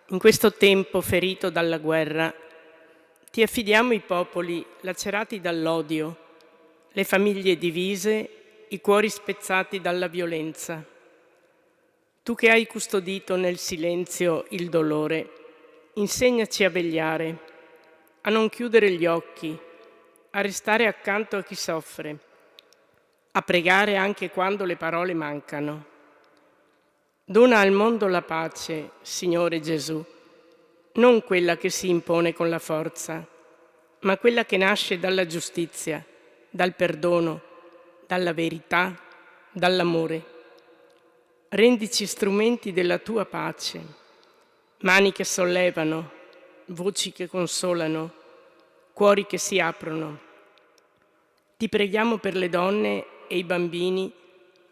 in questo tempo ferito dalla guerra, ti affidiamo i popoli lacerati dall'odio, le famiglie divise, i cuori spezzati dalla violenza. Tu che hai custodito nel silenzio il dolore, insegnaci a vegliare, a non chiudere gli occhi, a restare accanto a chi soffre, a pregare anche quando le parole mancano. Dona al mondo la pace, Signore Gesù, non quella che si impone con la forza, ma quella che nasce dalla giustizia, dal perdono, dalla verità, dall'amore. Rendici strumenti della tua pace, mani che sollevano, voci che consolano, cuori che si aprono. Ti preghiamo per le donne e i bambini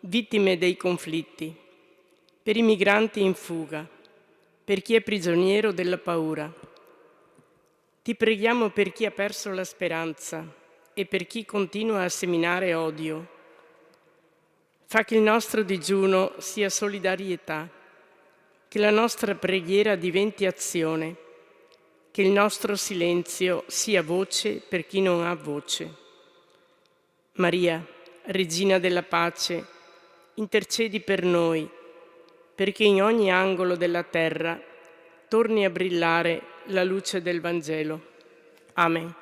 vittime dei conflitti, per i migranti in fuga, per chi è prigioniero della paura. Ti preghiamo per chi ha perso la speranza e per chi continua a seminare odio. Fa che il nostro digiuno sia solidarietà, che la nostra preghiera diventi azione, che il nostro silenzio sia voce per chi non ha voce. Maria, Regina della Pace, intercedi per noi, perché in ogni angolo della terra torni a brillare la luce del Vangelo. Amen.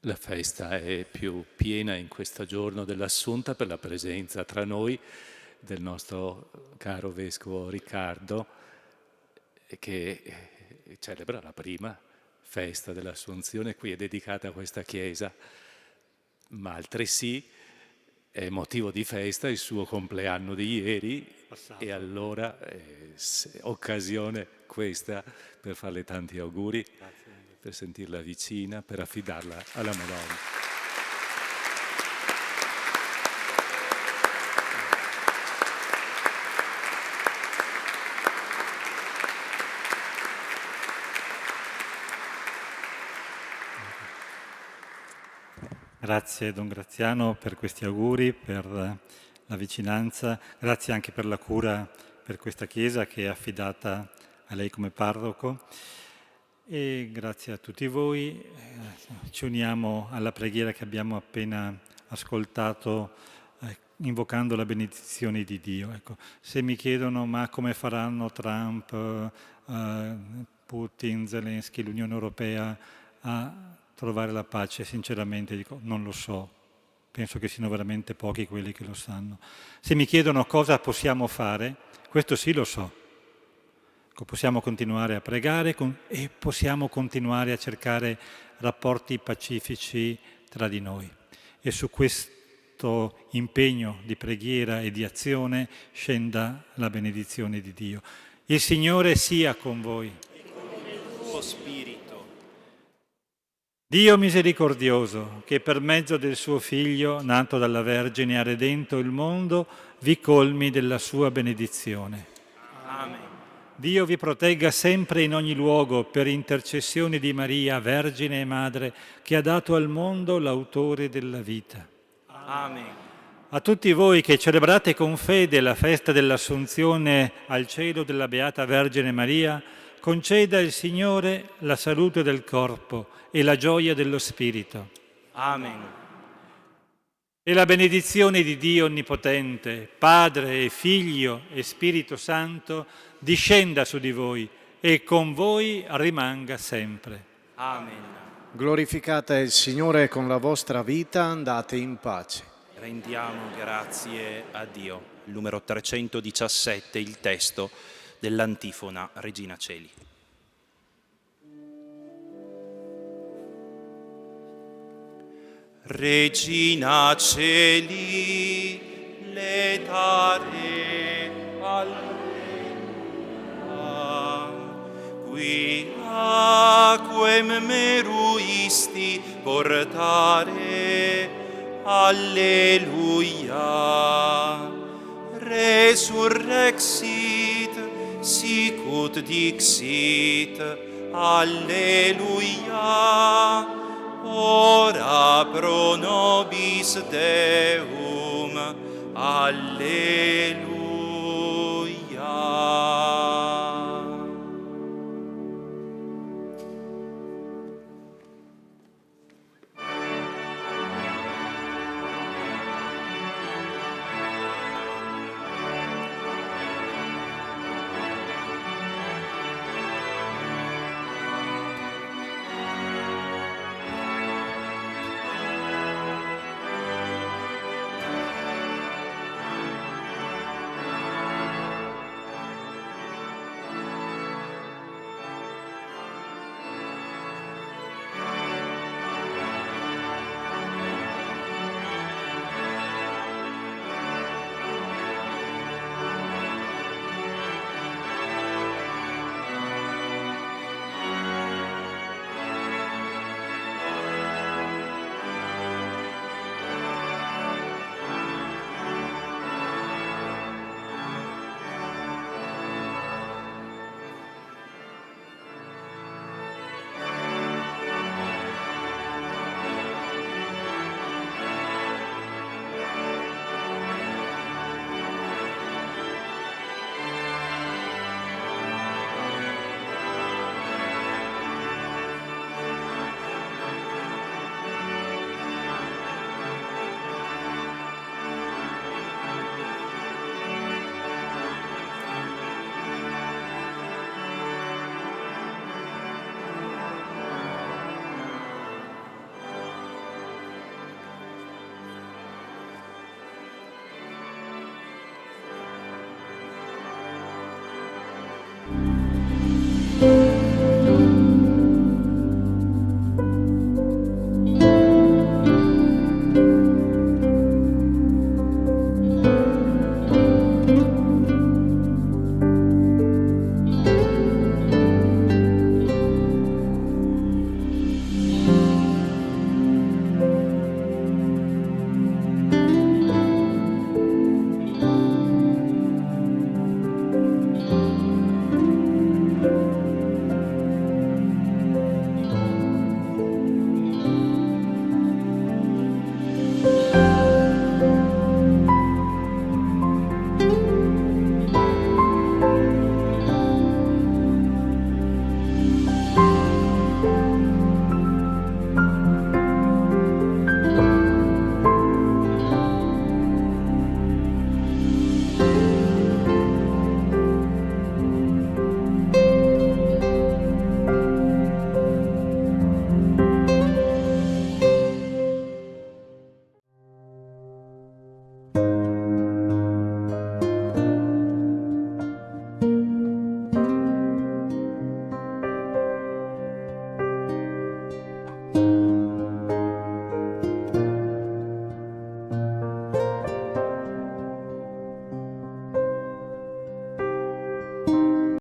La festa è più piena in questo giorno dell'Assunta per la presenza tra noi del nostro caro Vescovo Riccardo, che celebra la prima festa dell'Assunzione, qui è dedicata a questa chiesa, ma altresì è motivo di festa il suo compleanno di ieri e allora occasione questa per farle tanti auguri, per sentirla vicina, per affidarla alla Madonna. Grazie Don Graziano per questi auguri, per la vicinanza, grazie anche per la cura per questa chiesa che è affidata a lei come parroco e grazie a tutti voi. Ci uniamo alla preghiera che abbiamo appena ascoltato invocando la benedizione di Dio. Ecco, se mi chiedono ma come faranno Trump, Putin, Zelensky, l'Unione Europea a trovare la pace, sinceramente dico non lo so, penso che siano veramente pochi quelli che lo sanno. Se mi chiedono cosa possiamo fare, questo sì lo so. Possiamo continuare a pregare e possiamo continuare a cercare rapporti pacifici tra di noi. E su questo impegno di preghiera e di azione scenda la benedizione di Dio. Il Signore sia con voi. E con il tuo spirito. Dio misericordioso, che per mezzo del suo Figlio, nato dalla Vergine, ha redento il mondo, vi colmi della sua benedizione. Amen. Dio vi protegga sempre in ogni luogo per intercessione di Maria, Vergine e Madre, che ha dato al mondo l'autore della vita. Amen. A tutti voi che celebrate con fede la festa dell'Assunzione al cielo della Beata Vergine Maria, conceda il Signore la salute del corpo e la gioia dello spirito. Amen. E la benedizione di Dio Onnipotente, Padre e Figlio e Spirito Santo, discenda su di voi e con voi rimanga sempre. Amen. Glorificate il Signore con la vostra vita, andate in pace. Rendiamo grazie a Dio. Il numero 317, il testo dell'antifona Regina Celi. Regina Celi, letare alleluia, qui aquem meruisti portare, alleluia. Resurrexit, sicut dixit, alleluia. Ora pro nobis Deum, alleluia.